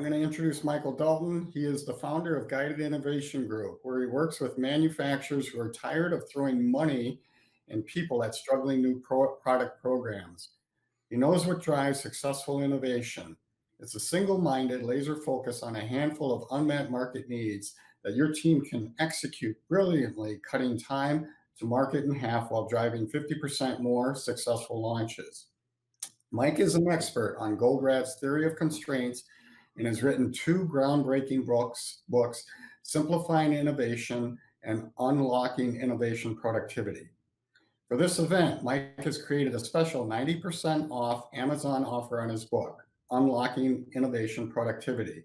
I'm going to introduce Michael Dalton. He is the founder of Guided Innovation Group, where he works with manufacturers who are tired of throwing money and people at struggling new product programs. He knows what drives successful innovation. It's a single-minded laser focus on a handful of unmet market needs that your team can execute brilliantly, cutting time to market in half while driving 50% more successful launches. Mike is an expert on Goldratt's theory of constraints and has written 2 groundbreaking books, Simplifying Innovation and Unlocking Innovation Productivity. For this event, Mike has created a special 90% off Amazon offer on his book, Unlocking Innovation Productivity.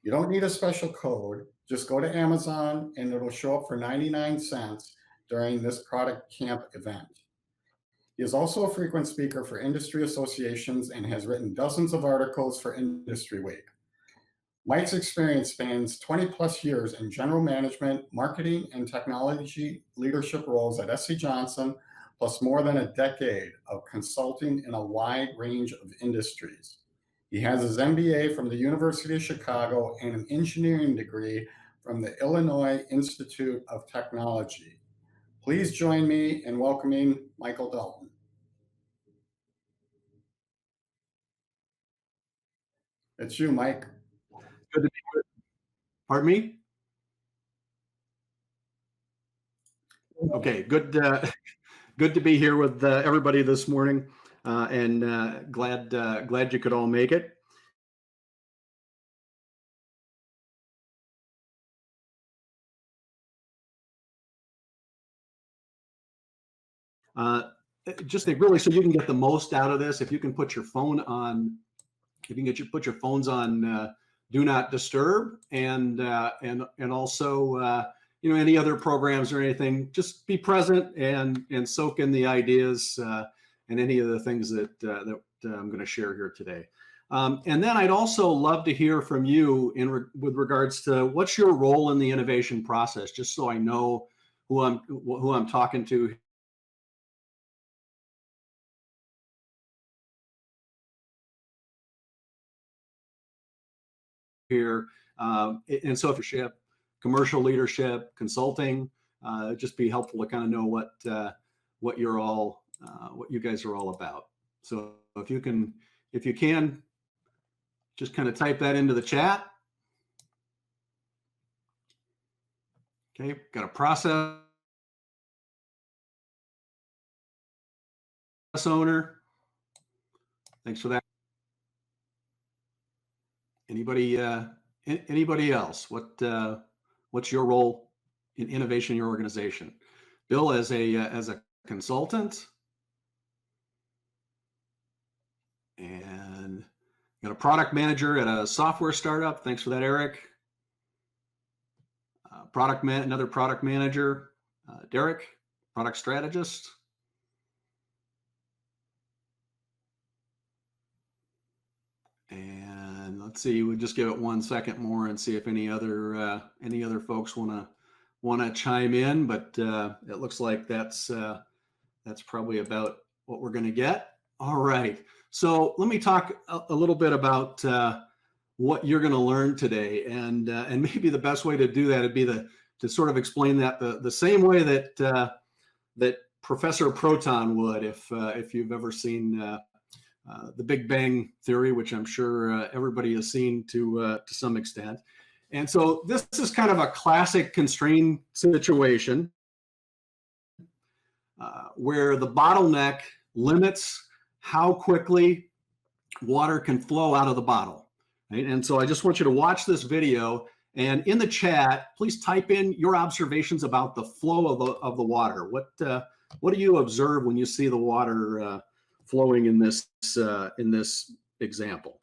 You don't need a special code. Just go to Amazon and it'll show up for 99 cents during this ProductCamp event. He is also a frequent speaker for industry associations and has written dozens of articles for Industry Week. Mike's experience spans 20 plus years in general management, marketing, and technology leadership roles at SC Johnson, plus more than a decade of consulting in a wide range of industries. He has his MBA from the University of Chicago and an engineering degree from the Illinois Institute of Technology. Please join me in welcoming Michael Dalton. It's you, Mike. Good to be here. Pardon me? Okay, good to be here with everybody this morning, and glad you could all make it. Just really so you can get the most out of this, if you can put your phone on, put your phones on do not disturb, and also any other programs or anything, just be present and soak in the ideas and any of the things that I'm going to share here today. And then I'd also love to hear from you with regards to what's your role in the innovation process, just so I know who I'm talking to here. And so if you're commercial leadership, consulting, just be helpful to kind of know what you guys are all about. So if you can just kind of type that into the chat. Okay, got a process owner. Thanks for that. Anybody else? What's your role in innovation in your organization? Bill, as a consultant, and got a product manager at a software startup. Thanks for that, Eric. Another product manager, Derek, product strategist. And let's see, we'll just give it 1 second more and see if any other folks want to chime in. But it looks like that's probably about what we're going to get. All right. So let me talk a little bit about what you're going to learn today, and maybe the best way to do that would be to sort of explain that the same way that Professor Proton would, if you've ever seen the Big Bang Theory, which I'm sure everybody has seen to some extent. And so this is kind of a classic constrained situation where the bottleneck limits how quickly water can flow out of the bottle. Right? And so I just want you to watch this video, and in the chat, please type in your observations about the flow of the water. What do you observe when you see the water flowing in this example?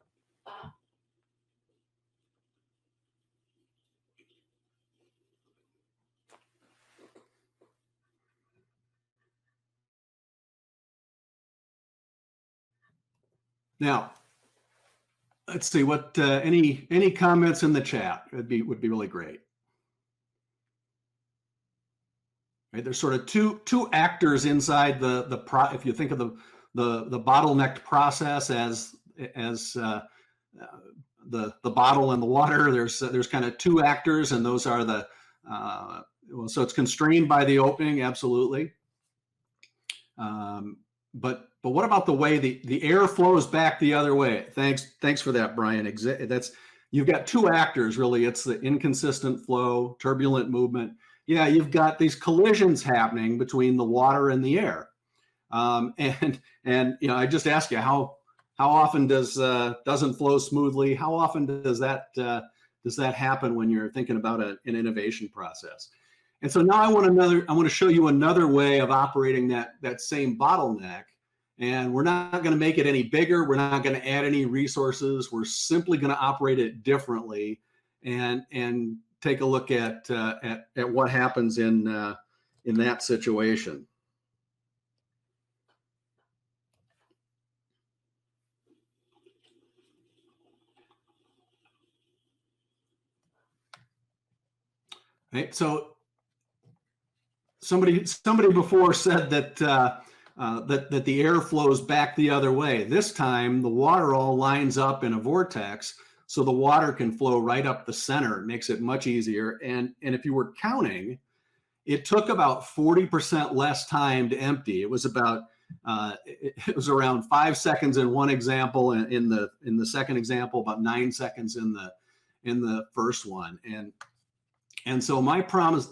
Now, let's see what any comments in the chat would be really great. Right, there's sort of two actors inside if you think of the bottlenecked process as the bottle and the water. There's kind of two actors, and those are the so it's constrained by the opening, absolutely. But what about the way the air flows back the other way? Thanks for that, Brian. You've got two actors, really. It's the inconsistent flow, turbulent movement. Yeah, you've got these collisions happening between the water and the air. And I just ask you, how often doesn't flow smoothly? How often does that happen when you're thinking about an innovation process? And so now I want to show you another way of operating that same bottleneck. And we're not going to make it any bigger. We're not going to add any resources. We're simply going to operate it differently and take a look at what happens in that situation. Right. So somebody before said that that the air flows back the other way. This time the water all lines up in a vortex, so the water can flow right up the center. It makes it much easier. And if you were counting, it took about 40% less time to empty. It was about it was around 5 seconds in one example, and in the second example about 9 seconds in the first one. And so my promise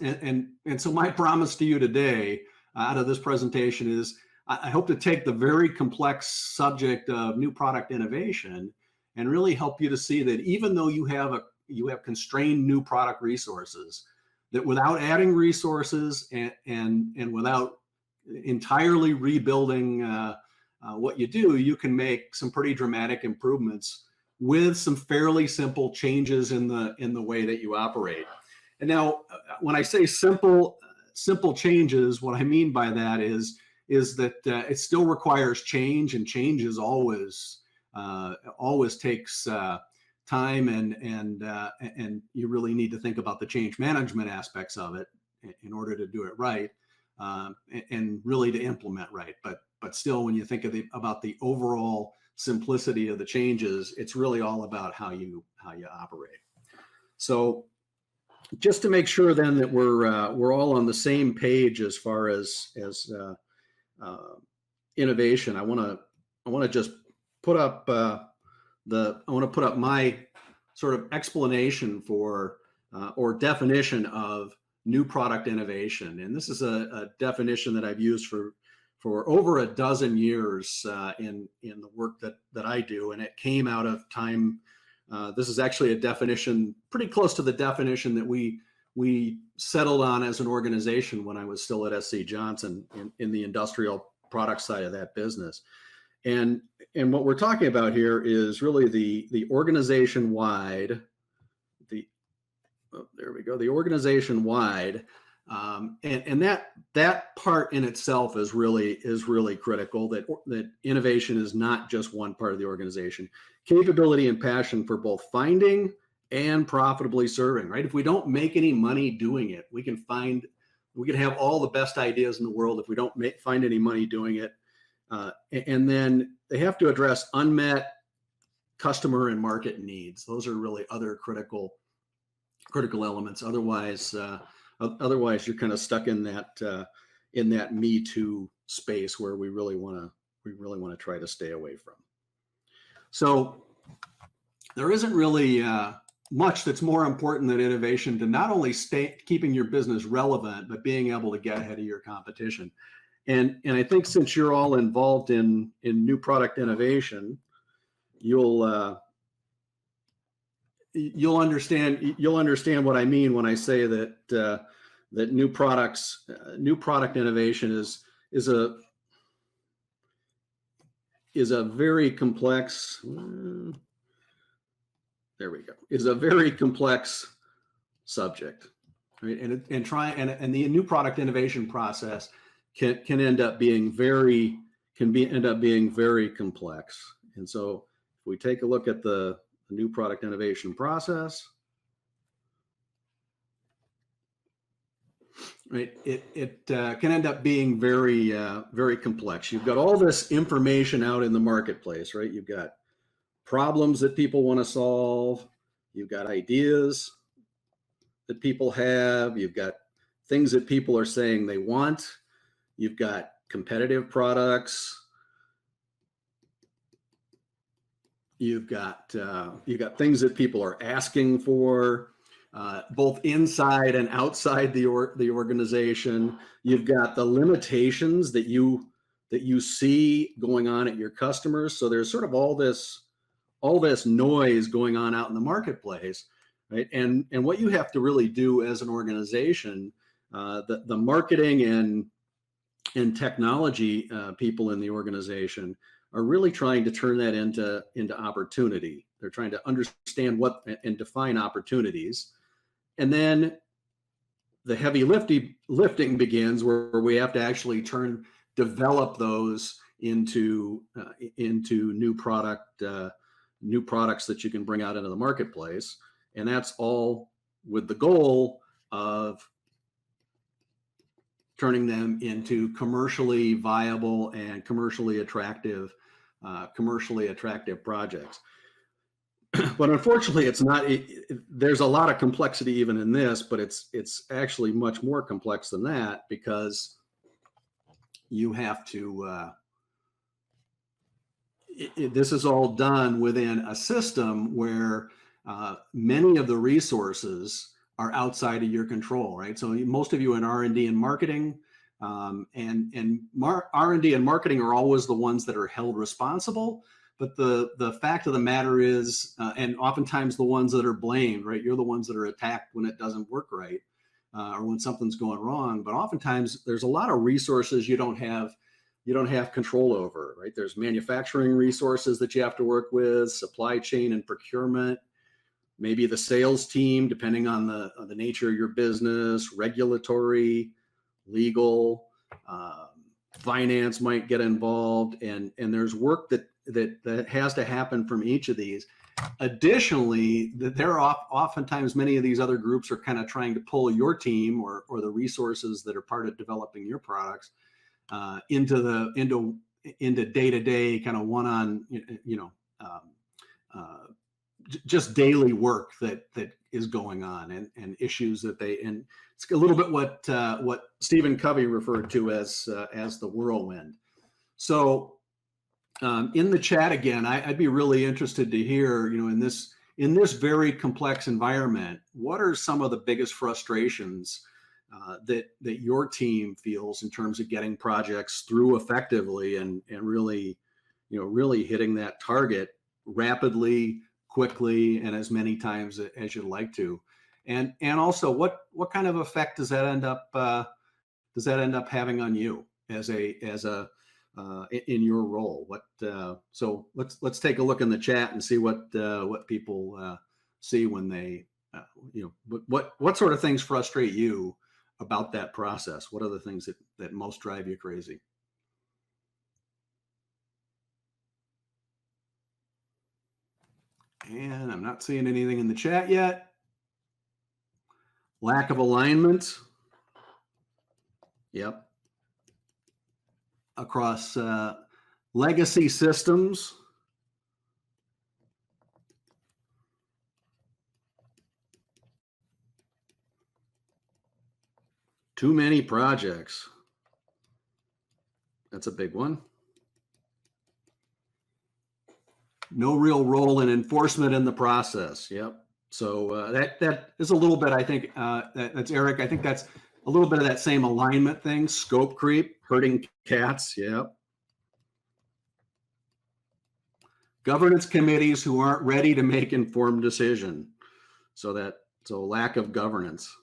so my promise to you today out of this presentation is I hope to take the very complex subject of new product innovation and really help you to see that even though you have constrained new product resources, that without adding resources and without entirely rebuilding what you do, you can make some pretty dramatic improvements with some fairly simple changes in the way that you operate. And now, when I say simple changes, what I mean by that is that it still requires change, and change is always takes time, and you really need to think about the change management aspects of it in order to do it right, and really to implement right. But still, when you think about the overall simplicity of the changes, it's really all about how you operate. So, just to make sure then that we're all on the same page as far as innovation, I want to just put up my sort of explanation for or definition of new product innovation, and this is a definition that I've used for over a dozen years in the work that I do, and it came out of time. This is actually a definition pretty close to the definition that we settled on as an organization when I was still at SC Johnson in the industrial product side of that business. And what we're talking about here is really the organization-wide, the organization-wide, and that part in itself is really critical. That innovation is not just one part of the organization. Capability and passion for both finding and profitably serving. Right? If we don't make any money doing it, we can have all the best ideas in the world. If we don't find any money doing it, and then they have to address unmet customer and market needs. Those are really other critical elements. Otherwise, you're kind of stuck in that Me Too space where we really want to try to stay away from. So there isn't really much that's more important than innovation to not only keeping your business relevant, but being able to get ahead of your competition. And I think since you're all involved in new product innovation, you'll understand what I mean when I say that new product innovation is a very complex. There we go. Is a very complex subject, right? And the new product innovation process can end up being very complex. And so if we take a look at the new product innovation process, right, it can end up being very complex. You've got all this information out in the marketplace, right? You've got problems that people want to solve. You've got ideas that people have. You've got things that people are saying they want. You've got competitive products. You've got things that people are asking for, both inside and outside the organization. You've got the limitations that you see going on at your customers. So there's sort of all this noise going on out in the marketplace, right? And what you have to really do as an organization, the marketing and technology people in the organization are really trying to turn that into opportunity. They're trying to understand what and define opportunities. And then the heavy lifting begins, where we have to actually develop those into new products that you can bring out into the marketplace. And that's all with the goal of turning them into commercially viable and commercially attractive projects. But unfortunately, it's not. There's a lot of complexity even in this, but it's actually much more complex than that, because you have to. This is all done within a system where many of the resources are outside of your control, right? So most of you in R&D and marketing, R&D and marketing are always the ones that are held responsible. But the fact of the matter is, and oftentimes the ones that are blamed, right? You're the ones that are attacked when it doesn't work right, or when something's going wrong. But oftentimes there's a lot of resources you don't have control over, right? There's manufacturing resources that you have to work with, supply chain and procurement, maybe the sales team, depending on the nature of your business, regulatory, legal, finance might get involved, and there's work that has to happen from each of these. Additionally, there are oftentimes many of these other groups are kind of trying to pull your team or the resources that are part of developing your products into day-to-day kind of one-on, just daily work that is going on, and issues that and it's a little bit what Stephen Covey referred to as the whirlwind. So in the chat again, I'd be really interested to hear, in this very complex environment, what are some of the biggest frustrations that your team feels in terms of getting projects through effectively and really hitting that target rapidly, quickly, and as many times as you'd like to, and also what kind of effect does that end up having on you as a in your role? So let's take a look in the chat and see what people see when they what sort of things frustrate you about that process. What are the things that most drive you crazy? And I'm not seeing anything in the chat yet. Lack of alignment. Yep. Across legacy systems. Too many projects. That's a big one. No real role in enforcement in the process. Yep. So that is a little bit, I think, that's Eric. I think that's a little bit of that same alignment thing. Scope creep, herding cats. Yep. Governance committees who aren't ready to make informed decision. So lack of governance.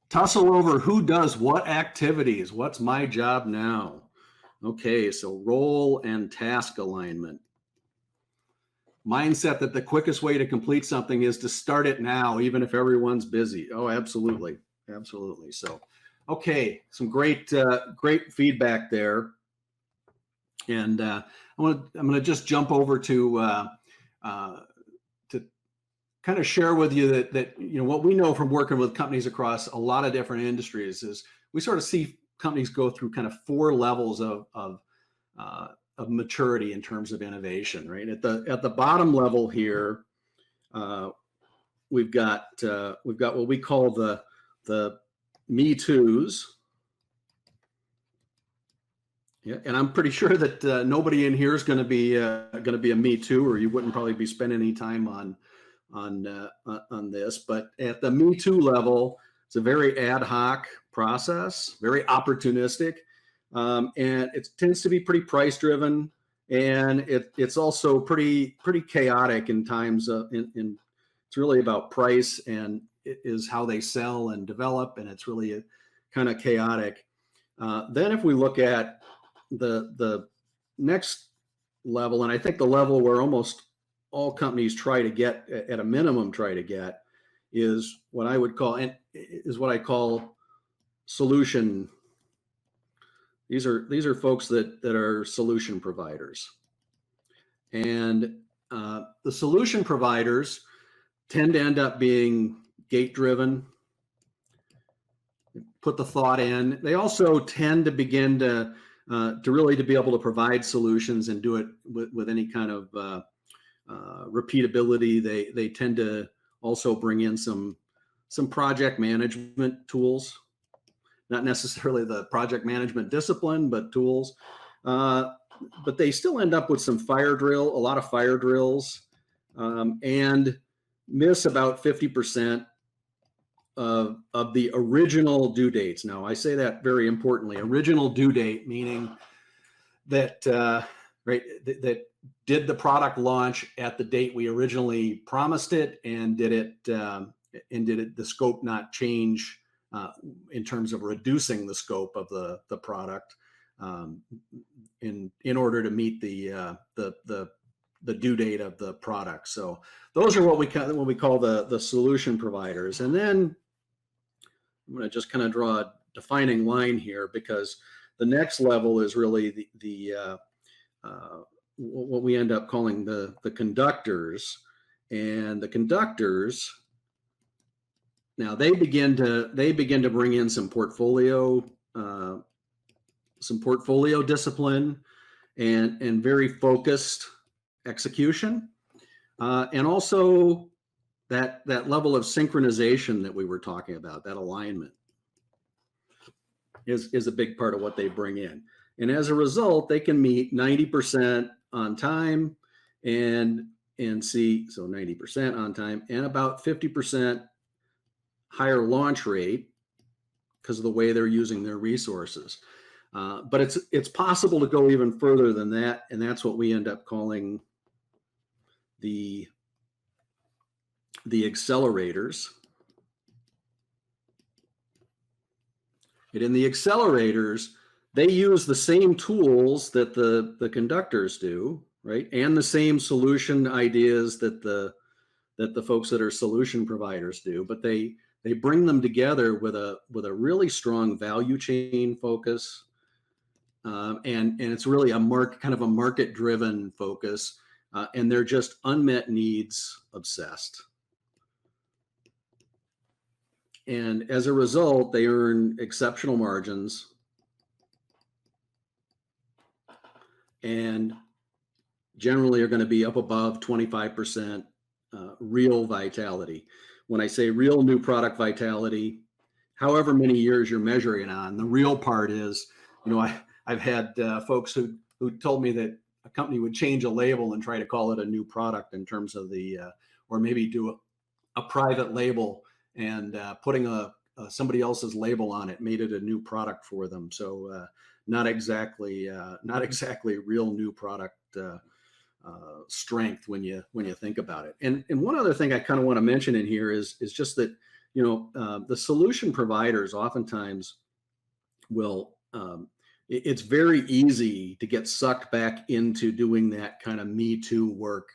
Tussle over who does what activities. What's my job now? Okay, so role and task alignment. Mindset that the quickest way to complete something is to start it now, even if everyone's busy. Oh, absolutely. Absolutely. So, okay, some great feedback there. And I'm going to just jump over to kind of share with you that what we know from working with companies across a lot of different industries is we sort of see companies go through kind of 4 levels of of maturity in terms of innovation, right? At the bottom level here, we've got what we call the Me Too's. Yeah, and I'm pretty sure that nobody in here is going to be a Me Too, or you wouldn't probably be spending any time on this. But at the Me Too level, it's a very ad hoc process, very opportunistic, and it tends to be pretty price driven, and it's also pretty chaotic in times. It's really about price, and it is how they sell and develop, and it's really kind of chaotic. Then if we look at the next level, and I think the level where almost all companies try to get at a minimum is what I would call, and is what I call solution. These are folks that are solution providers, and the solution providers tend to end up being gate driven, put the thought in. They also tend to begin to really to be able to provide solutions and do it with any kind of repeatability. They tend to also bring in some project management tools, not necessarily the project management discipline, but tools. But they still end up with a lot of fire drills, and miss about 50% of the original due dates. Now, I say that very importantly, original due date, meaning that that did the product launch at the date we originally promised it, and did the scope not change in terms of reducing the scope of the product in order to meet the due date of the product. So those are what we call the solution providers. And then I'm going to just kind of draw a defining line here, because the next level is really the what we end up calling the conductors. And the conductors, now they begin to bring in some portfolio discipline and very focused execution, and also that level of synchronization that we were talking about, that alignment is a big part of what they bring in. And as a result, they can meet 90% on time and see, so 90% on time and about 50% higher launch rate because of the way they're using their resources. But it's possible to go even further than that, and that's what we end up calling the accelerators. And in the accelerators, they use the same tools that the conductors do, right? And the same solution ideas that the folks that are solution providers do, but they bring them together with a really strong value chain focus, and it's really a market driven focus, and they're just unmet needs obsessed. And as a result, they earn exceptional margins and generally are going to be up above 25% real vitality. When I say real new product vitality, however many years you're measuring on, the real part is, I've had folks who told me that a company would change a label and try to call it a new product in terms of or maybe do a private label, and putting somebody else's label on it made it a new product for them. So not exactly real new product strength when you think about it. And one other thing I kind of want to mention in here is just that the solution providers oftentimes will it's very easy to get sucked back into doing that kind of Me Too work,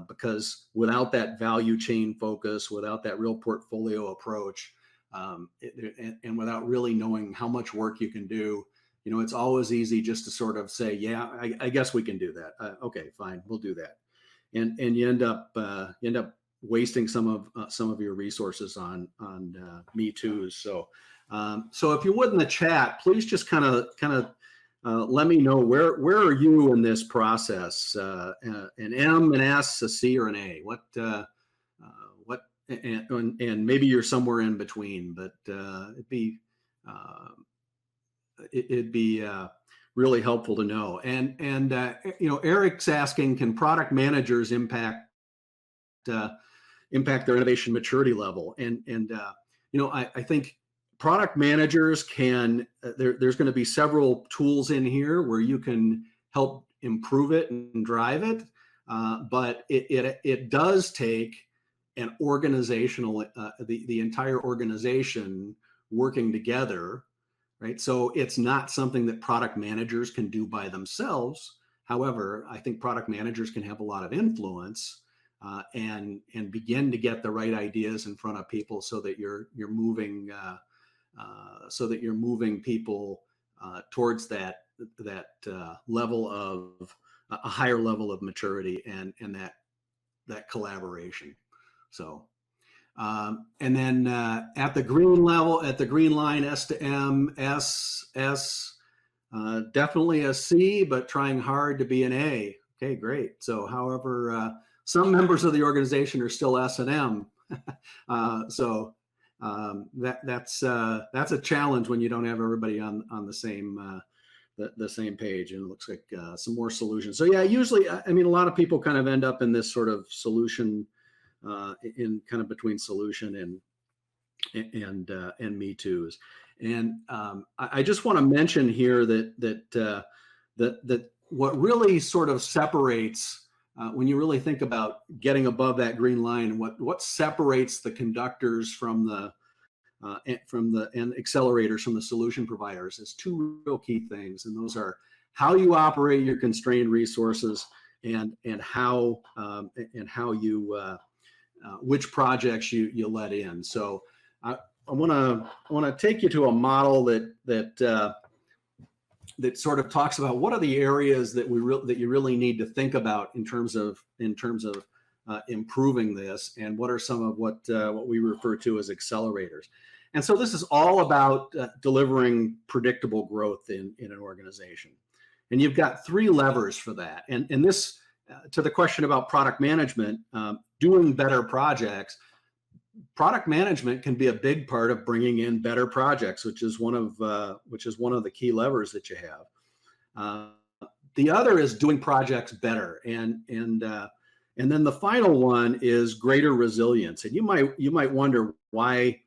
because without that value chain focus, without that real portfolio approach, and without really knowing how much work you can do, it's always easy just to sort of say, yeah, I guess we can do that. Okay, fine, we'll do that, and you end up wasting some of your resources on Me Too's. So if you would in the chat, please just kind of let me know where are you in this process? An M, an S, a C, or an A? What and maybe you're somewhere in between, but it'd be really helpful to know. And Eric's asking, can product managers impact their innovation maturity level? And I think product managers can. There's going to be several tools in here where you can help improve it and drive it, but it does take an organizational, the entire organization working together, right? So it's not something that product managers can do by themselves. However, I think product managers can have a lot of influence and begin to get the right ideas in front of people, so that you're moving people towards that level of a higher level of maturity and that collaboration. So, and then at the green line, S to M, S, definitely a C, but trying hard to be an A. Okay, great. So, however, some members of the organization are still S and M. So that's a challenge when you don't have everybody on the same page, and it looks like some more solutions. So yeah, usually, I mean, a lot of people kind of end up in this sort of solution, in kind of between solution and me too's. And I just want to mention here that what really sort of separates, when you really think about getting above that green line, what separates the conductors from the accelerators from the solution providers is two real key things, and those are how you operate your constrained resources and how you which projects you let in. So I want to take you to a model that sort of talks about what are the areas that you really need to think about in terms of improving this, and what are some of what we refer to as accelerators. And so this is all about delivering predictable growth in an organization. And you've got three levers for that. And this, to the question about product management, doing better projects, product management can be a big part of bringing in better projects, which is one of the key levers that you have. The other is doing projects better, and then the final one is greater resilience. And you might wonder why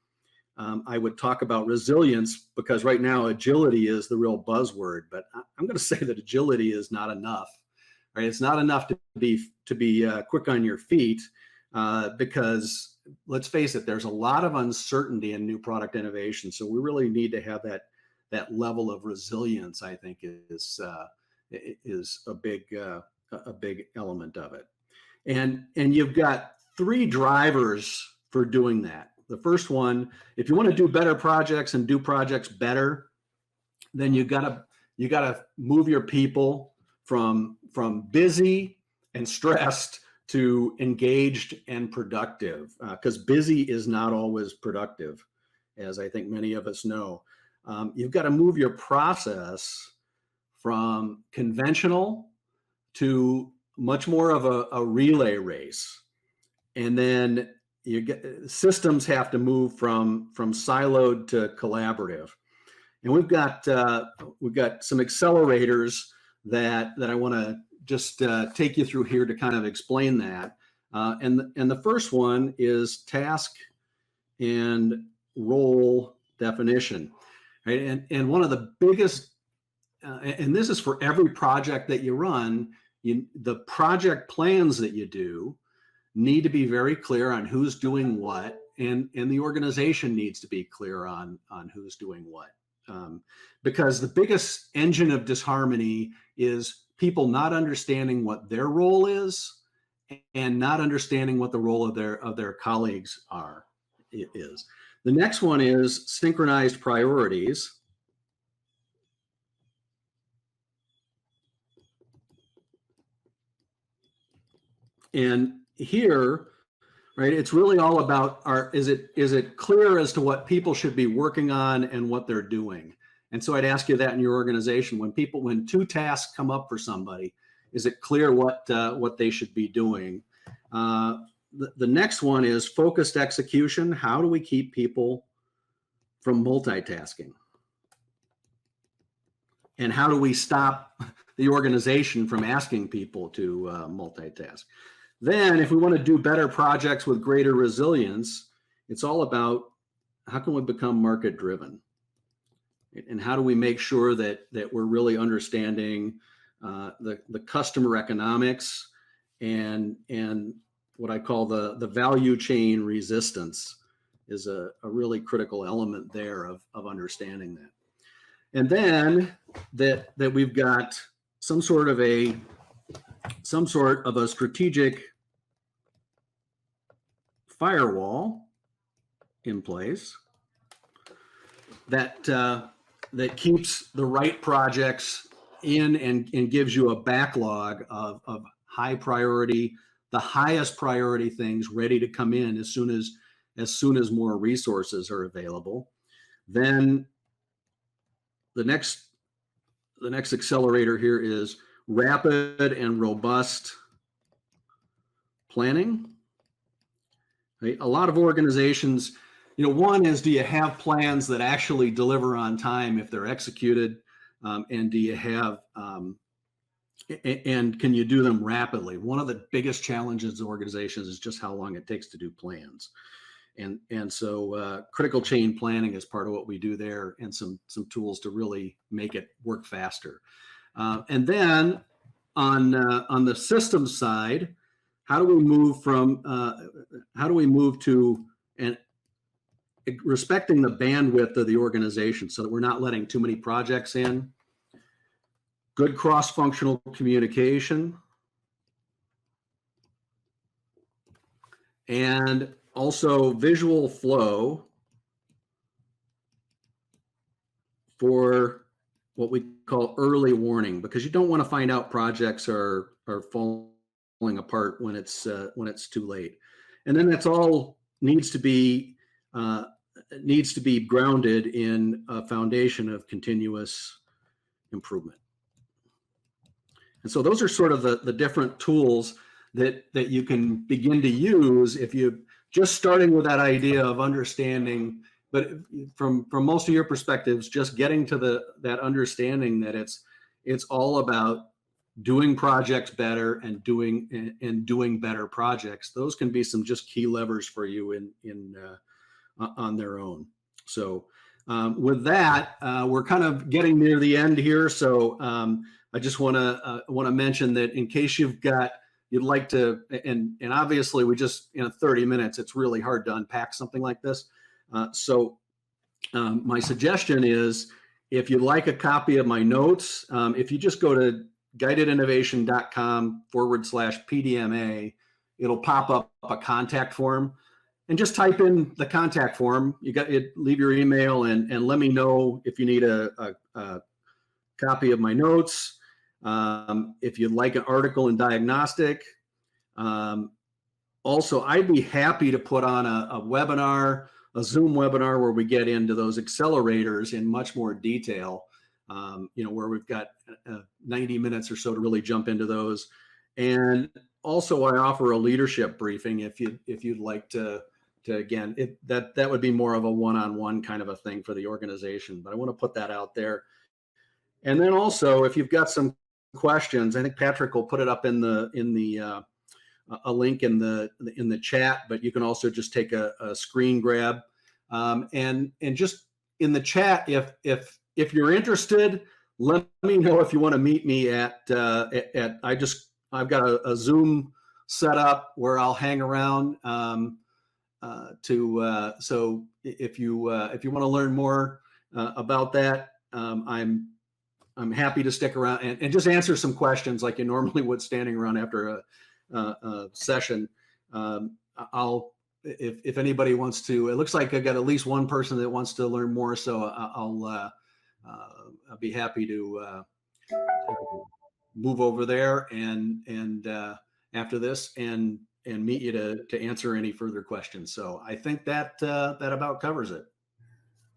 I would talk about resilience, because right now agility is the real buzzword. But I'm going to say that agility is not enough. Right? It's not enough to be quick on your feet, because let's face it, there's a lot of uncertainty in new product innovation. So we really need to have that level of resilience, I think, is a big element of it. And you've got three drivers for doing that. The first one, if you want to do better projects and do projects better, then you gotta move your people from busy and stressed to engaged and productive, because busy is not always productive, as I think many of us know. You've got to move your process from conventional to much more of a relay race. And then systems have to move from siloed to collaborative. And we've got some accelerators that I want to just take you through here to kind of explain that. And the first one is task and role definition, right? And one of the biggest, and this is for every project that you run, the project plans that you do need to be very clear on who's doing what, and the organization needs to be clear on who's doing what. Because the biggest engine of disharmony is people not understanding what their role is and not understanding what the role of their colleagues is. The next one is synchronized priorities. And here, right, it's really all about is it clear as to what people should be working on and what they're doing. And so I'd ask you that in your organization, when two tasks come up for somebody, is it clear what they should be doing? The next one is focused execution. How do we keep people from multitasking? And how do we stop the organization from asking people to multitask? Then, if we want to do better projects with greater resilience, it's all about how can we become market driven? And how do we make sure that we're really understanding the customer economics and what I call the value chain resistance is a really critical element there of understanding that. And then that we've got some sort of a strategic firewall in place that keeps the right projects in and gives you a backlog of high priority, the highest priority things ready to come in as soon as more resources are available. Then the next accelerator here is rapid and robust planning. Right? A lot of organizations, one is, do you have plans that actually deliver on time if they're executed? And do you have, and can you do them rapidly? One of the biggest challenges of organizations is just how long it takes to do plans. And so critical chain planning is part of what we do there, and some tools to really make it work faster. And then on the systems side, how do we move to respecting the bandwidth of the organization so that we're not letting too many projects in? Good cross-functional communication, and also visual flow for what we call early warning, because you don't want to find out projects are falling apart when it's too late. And then that's all needs to be grounded in a foundation of continuous improvement. And so those are sort of the different tools that you can begin to use if you just starting with that idea of understanding, but from most of your perspectives, just getting to that understanding that it's all about doing projects better and doing better projects. Those can be some just key levers for you on their own. So with that, we're kind of getting near the end here. So I just want to mention that in case you'd like to, and obviously we just, 30 minutes, it's really hard to unpack something like this. So my suggestion is, if you'd like a copy of my notes, if you just go to guidedinnovation.com/PDMA, it'll pop up a contact form, and just type in the contact form. Leave your email and let me know if you need a copy of my notes. If you'd like an article in Diagnostic. Also, I'd be happy to put on a webinar, a Zoom webinar, where we get into those accelerators in much more detail, where we've got 90 minutes or so to really jump into those. And also I offer a leadership briefing if you'd like to again, that would be more of a one-on-one kind of a thing for the organization, but I want to put that out there. And then also, if you've got some questions, I think Patrick will put it up in the a link in the chat, but you can also just take a screen grab, and just in the chat, if you're interested, let me know if you want to meet me at I've got a Zoom set up where I'll hang around so if you want to learn more about that, I'm happy to stick around and just answer some questions like you normally would standing around after a session. If anybody wants to, it looks like I've got at least one person that wants to learn more, so I'll be happy to move over there and after this and meet you to answer any further questions. So I think that about covers it.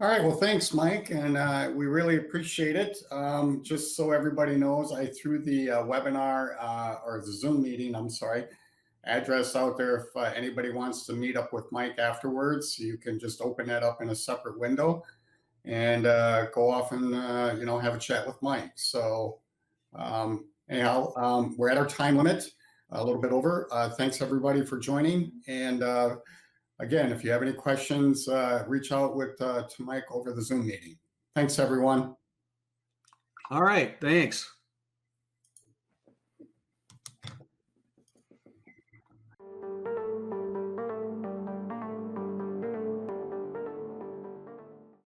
All right. Well, thanks, Mike. And we really appreciate it. Just so everybody knows, I threw the webinar or the Zoom meeting, I'm sorry, address out there. If anybody wants to meet up with Mike afterwards, you can just open that up in a separate window and go off and, have a chat with Mike. So anyhow, we're at our time limit, a little bit over. Thanks, everybody, for joining. And again, if you have any questions, reach out to Mike over the Zoom meeting. Thanks, everyone. All right. Thanks.